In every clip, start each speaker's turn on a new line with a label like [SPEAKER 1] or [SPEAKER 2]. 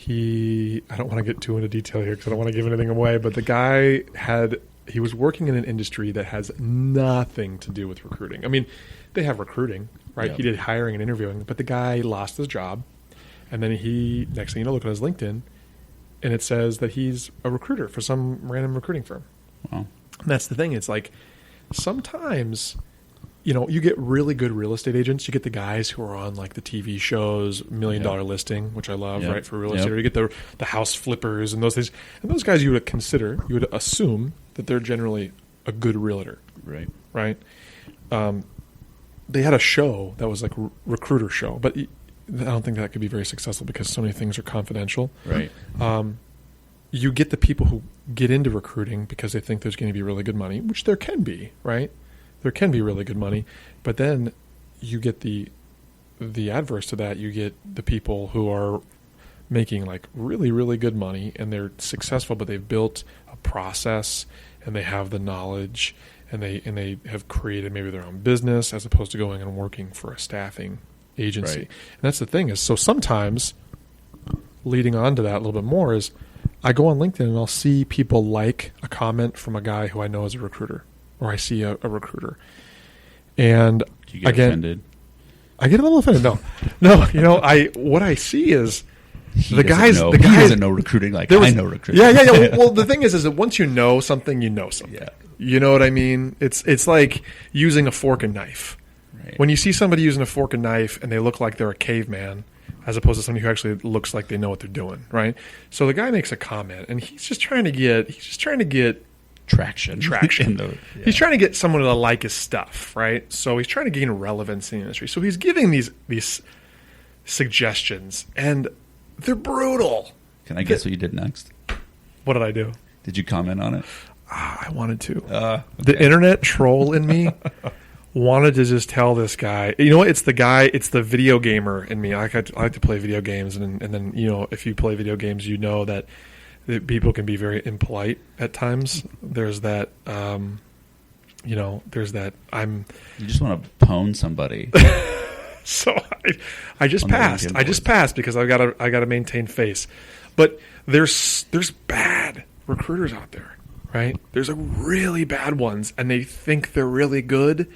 [SPEAKER 1] I don't want to get too into detail here because I don't want to give anything away, but the guy he was working in an industry that has nothing to do with recruiting. I mean, they have recruiting, right? Yep. He did hiring and interviewing, but the guy lost his job. And then next thing you know, look at his LinkedIn, and it says that he's a recruiter for some random recruiting firm.
[SPEAKER 2] Wow.
[SPEAKER 1] And that's the thing. It's like sometimes, you get really good real estate agents. You get the guys who are on like the TV shows, $1 Million Listing, which I love, right, for real estate. Or you get the house flippers and those things. And those guys you would assume that they're generally a good realtor.
[SPEAKER 2] Right.
[SPEAKER 1] Right? They had a show that was like a recruiter show, but I don't think that could be very successful because so many things are confidential.
[SPEAKER 2] Right.
[SPEAKER 1] You get the people who get into recruiting because they think there's going to be really good money, which there can be, right? There can be really good money, but then you get the adverse to that. You get the people who are making like really, really good money and they're successful, but they've built a process and they have the knowledge and they have created maybe their own business as opposed to going and working for a staffing agency.
[SPEAKER 2] Right.
[SPEAKER 1] And that's the thing is, so sometimes leading on to that a little bit more is I go on LinkedIn and I'll see people like a comment from a guy who I know is a recruiter, or I see a recruiter. And
[SPEAKER 2] do you get offended?
[SPEAKER 1] I get a little offended. No, what I see is
[SPEAKER 2] he doesn't know recruiting like I know recruiting.
[SPEAKER 1] Yeah. Well, the thing is that once you know something, you know something.
[SPEAKER 2] Yeah.
[SPEAKER 1] You know what I mean? It's like using a fork and knife.
[SPEAKER 2] Right.
[SPEAKER 1] When you see somebody using a fork and knife and they look like they're a caveman, as opposed to somebody who actually looks like they know what they're doing, right? So the guy makes a comment, and he's just trying to get
[SPEAKER 2] traction.
[SPEAKER 1] He's trying to get someone to like his stuff, right? So he's trying to gain relevance in the industry. So he's giving these suggestions, and they're brutal.
[SPEAKER 2] Can I guess what you did next?
[SPEAKER 1] What did I do?
[SPEAKER 2] Did you comment on it?
[SPEAKER 1] I wanted to.
[SPEAKER 2] Okay.
[SPEAKER 1] The internet troll in me wanted to just tell this guy, you know what? It's the video gamer in me. I like to play video games, and then if you play video games, you know that people can be very impolite at times. There's that, there's that.
[SPEAKER 2] You just want to pwn somebody.
[SPEAKER 1] So I just passed. I just passed because I got to maintain face. But there's bad recruiters out there. Right? There's a really bad ones, and they think they're really good,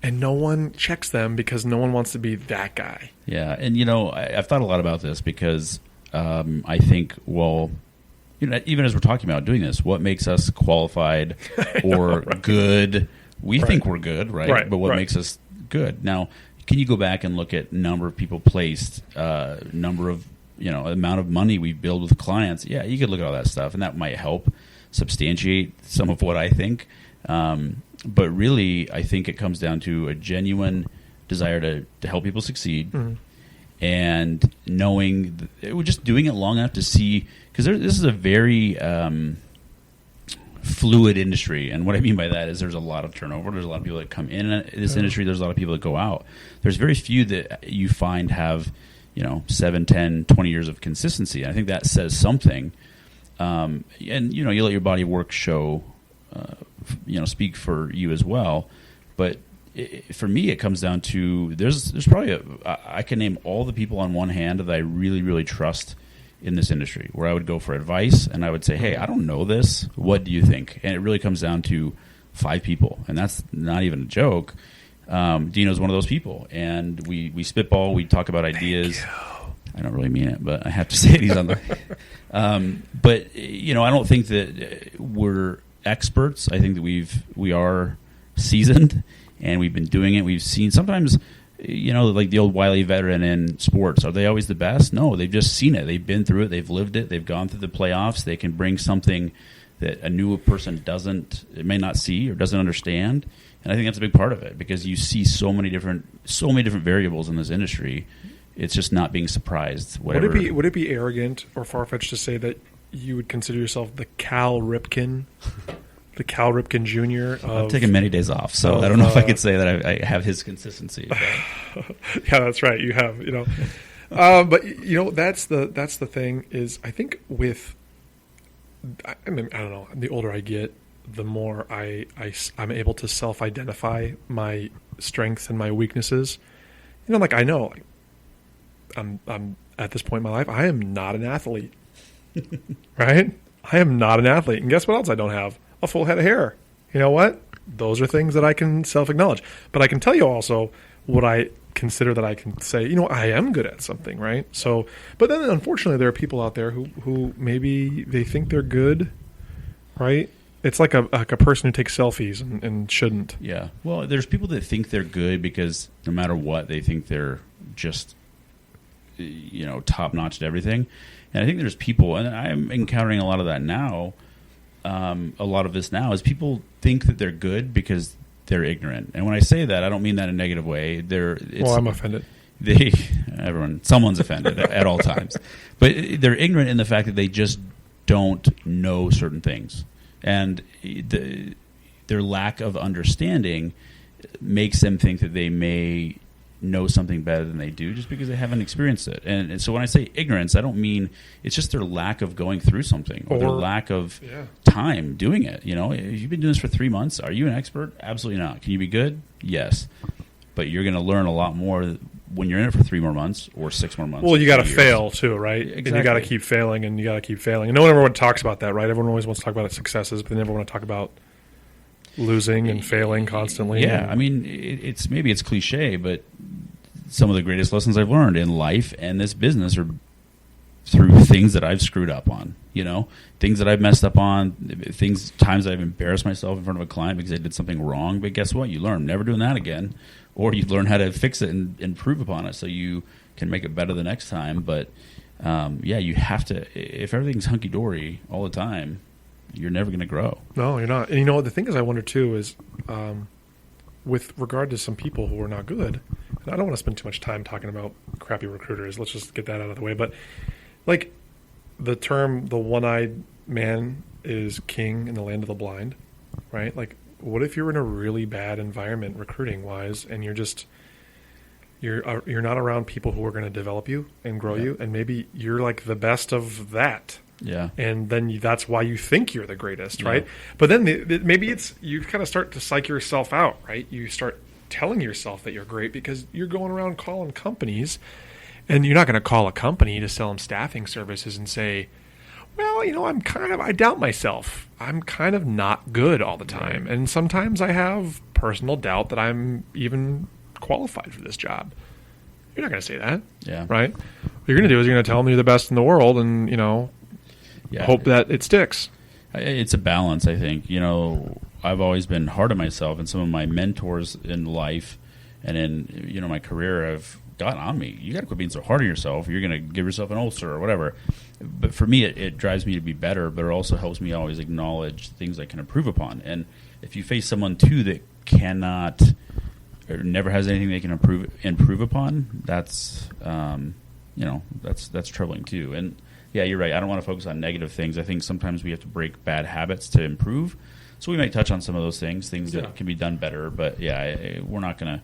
[SPEAKER 1] and no one checks them because no one wants to be that guy.
[SPEAKER 2] Yeah, and I've thought a lot about this because I think, even as we're talking about doing this, what makes us qualified or good? We think we're good, right? But what makes us good? Now, can you go back and look at number of people placed, number of amount of money we build with clients? Yeah, you could look at all that stuff, and that might help substantiate some of what I think. But really, I think it comes down to a genuine desire to help people succeed, and knowing just doing it long enough to see, because this is a very fluid industry. And what I mean by that is there's a lot of turnover. There's a lot of people that come in this industry. There's a lot of people that go out. There's very few that you find have 7, 10, 20 years of consistency. And I think that says something. And you let your body of work show, speak for you as well. But for me, it comes down to there's probably I can name all the people on one hand that I really, really trust in this industry, where I would go for advice and I would say, hey, I don't know this. What do you think? And it really comes down to 5 people, and that's not even a joke. Dino's one of those people, and we spitball. We talk about ideas. I don't really mean it, but I have to say it. He's on the. But I don't think that we're experts. I think that we are seasoned, and we've been doing it. We've seen sometimes, like the old wily veteran in sports. Are they always the best? No, they've just seen it. They've been through it. They've lived it. They've gone through the playoffs. They can bring something that a new person may not see or doesn't understand. And I think that's a big part of it, because you see so many different variables in this industry. It's just not being surprised. Whatever.
[SPEAKER 1] Would it be arrogant or far-fetched to say that you would consider yourself the Cal Ripken Jr.?
[SPEAKER 2] I've taken many days off, so I don't know if I could say that I have his consistency.
[SPEAKER 1] Yeah, that's right. You have, but that's the thing is, I think I don't know. The older I get, the more I'm able to self-identify my strengths and my weaknesses. I know. I'm at this point in my life, I am not an athlete, right? I am not an athlete. And guess what else I don't have? A full head of hair. You know what? Those are things that I can self-acknowledge. But I can tell you also what I consider that I can say, you know, I am good at something, right? So, but then unfortunately there are people out there who maybe they think they're good, right? It's like a person who takes selfies and shouldn't.
[SPEAKER 2] Yeah. Well, there's people that think they're good because no matter what, they think they're just, you know, top notch at everything. And I think there's people, and I'm encountering a lot of that now. A lot of this now is people think that they're good because they're ignorant. And when I say that, I don't mean that in a negative way.
[SPEAKER 1] Well, I'm offended.
[SPEAKER 2] Someone's offended at all times. But they're ignorant in the fact that they just don't know certain things. And their lack of understanding makes them think that they may know something better than they do just because they haven't experienced it. And so when I say ignorance, I don't mean it's just their lack of going through something or their lack of time doing it. You know, if you've been doing this for 3 months, are you an expert? Absolutely not. Can you be good? Yes. But you're going to learn a lot more when you're in it for 3 more months or 6 more months.
[SPEAKER 1] Well, you got to fail too, right?
[SPEAKER 2] Exactly.
[SPEAKER 1] And you got to keep failing and you got to keep failing. And no one ever talks about that, right? Everyone always wants to talk about its successes, but they never want to talk about losing and failing constantly.
[SPEAKER 2] Yeah, I mean, maybe it's cliche, but some of the greatest lessons I've learned in life and this business are through things that I've screwed up on, you know, things that I've messed up on, times I've embarrassed myself in front of a client because I did something wrong. But guess what? You learn never doing that again, or you learn how to fix it and improve upon it so you can make it better the next time. But you have to, if everything's hunky-dory all the time, you're never going to grow.
[SPEAKER 1] No, you're not. And you know what the thing is I wonder too is with regard to some people who are not good, and I don't want to spend too much time talking about crappy recruiters. Let's just get that out of the way. But like the term, the one-eyed man is king in the land of the blind, right? Like what if you're in a really bad environment recruiting-wise and you're not around people who are going to develop you and grow you, and maybe you're like the best of that.
[SPEAKER 2] Yeah.
[SPEAKER 1] And then that's why you think you're the greatest, right? But then maybe you kind of start to psych yourself out, right? You start telling yourself that you're great because you're going around calling companies, and you're not going to call a company to sell them staffing services and say, well, you know, I doubt myself. I'm kind of not good all the time. Right. And sometimes I have personal doubt that I'm even qualified for this job. You're not going to say that.
[SPEAKER 2] Yeah.
[SPEAKER 1] Right? What you're going to do is you're going to tell them you're the best in the world and, you know, hope that it sticks.
[SPEAKER 2] It's a balance, I think. You know, I've always been hard on myself, and some of my mentors in life and in, you know, my career have gotten on me. You got to quit being so hard on yourself. You're going to give yourself an ulcer or whatever. But for me, it drives me to be better, but it also helps me always acknowledge things I can improve upon. And if you face someone, too, that cannot or never has anything they can improve upon, that's, you know, that's troubling, too. And yeah, you're right. I don't want to focus on negative things. I think sometimes we have to break bad habits to improve. So we might touch on some of those things that can be done better. But yeah, we're not going to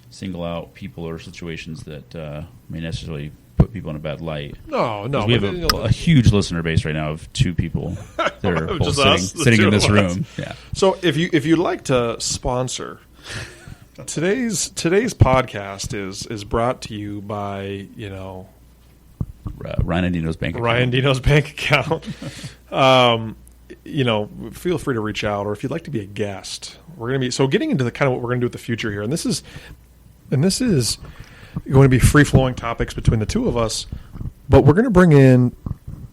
[SPEAKER 2] single out people or situations that may necessarily put people in a bad light.
[SPEAKER 1] No.
[SPEAKER 2] We have a huge listener base right now of 2 people that are both sitting in this room. Yeah.
[SPEAKER 1] So if you'd like to sponsor, today's podcast is brought to you by, you know,
[SPEAKER 2] Ryan and Dino's bank account.
[SPEAKER 1] Ryan Dino's bank account. You know, feel free to reach out, or if you'd like to be a guest, we're going to be getting into the kind of what we're going to do with the future here. And this is going to be free flowing topics between the two of us, but we're going to bring in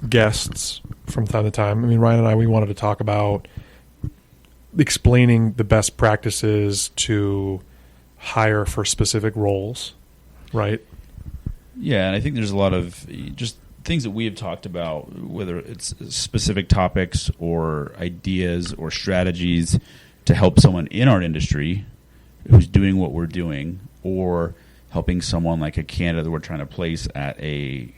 [SPEAKER 1] guests from time to time. I mean, Ryan and I, we wanted to talk about explaining the best practices to hire for specific roles, right?
[SPEAKER 2] Yeah, and I think there's a lot of just things that we have talked about, whether it's specific topics or ideas or strategies to help someone in our industry who's doing what we're doing, or helping someone like a candidate that we're trying to place at a,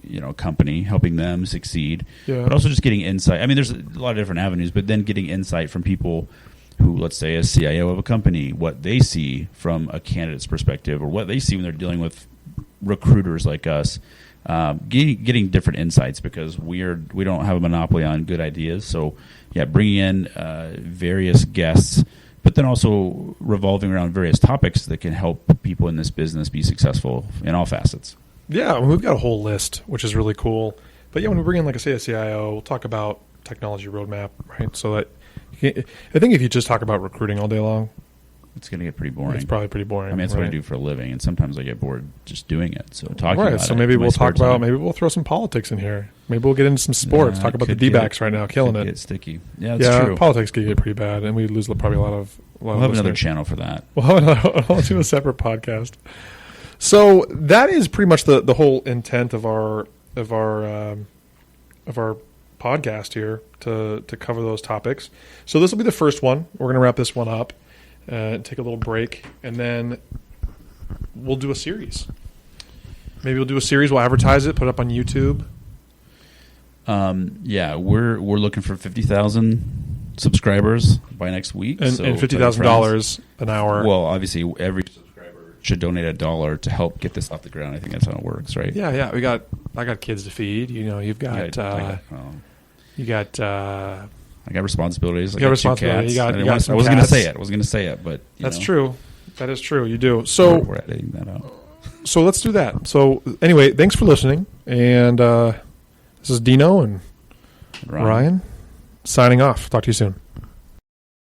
[SPEAKER 2] you know, company, helping them succeed, but also just getting insight. I mean, there's a lot of different avenues, but then getting insight from people who, let's say, a CIO of a company, what they see from a candidate's perspective, or what they see when they're dealing with recruiters like us, getting different insights, because we don't have a monopoly on good ideas. So yeah, bringing in various guests, but then also revolving around various topics that can help people in this business be successful in all facets.
[SPEAKER 1] Yeah, we've got a whole list, which is really cool. But yeah, when we bring in, like I say, a CIO, we'll talk about technology roadmap, right? So that I think if you just talk about recruiting all day long,
[SPEAKER 2] it's going to get pretty boring.
[SPEAKER 1] It's probably pretty boring.
[SPEAKER 2] I mean, that's what I do for a living, and sometimes I get bored just doing it. So talking
[SPEAKER 1] right.
[SPEAKER 2] about
[SPEAKER 1] So
[SPEAKER 2] it.
[SPEAKER 1] maybe we'll talk about. Maybe we'll throw some politics in here. Maybe we'll get into some sports. Talk about the D-backs right now, killing it.
[SPEAKER 2] Get sticky. Yeah, that's true.
[SPEAKER 1] Politics could get pretty bad, and we lose probably a lot of.
[SPEAKER 2] We'll have another channel for that.
[SPEAKER 1] We'll do a separate podcast. So that is pretty much the whole intent of our podcast here to cover those topics. So this will be the first one. We're going to wrap this one up, take a little break, and then we'll do a series. Maybe we'll do a series. We'll advertise it, put it up on YouTube.
[SPEAKER 2] Yeah, we're looking for 50,000 subscribers by next week,
[SPEAKER 1] and $50,000 an hour.
[SPEAKER 2] Well, obviously, every subscriber should donate $1 to help get this off the ground. I think that's how it works, right?
[SPEAKER 1] Yeah. I got kids to feed. You've got. You got.
[SPEAKER 2] I got responsibilities.
[SPEAKER 1] You got responsibility.
[SPEAKER 2] I was going to say it, but
[SPEAKER 1] that's true. That is true. You do. So
[SPEAKER 2] we're editing that out.
[SPEAKER 1] So let's do that. So anyway, thanks for listening. And this is Dino and Ryan signing off. Talk to you soon.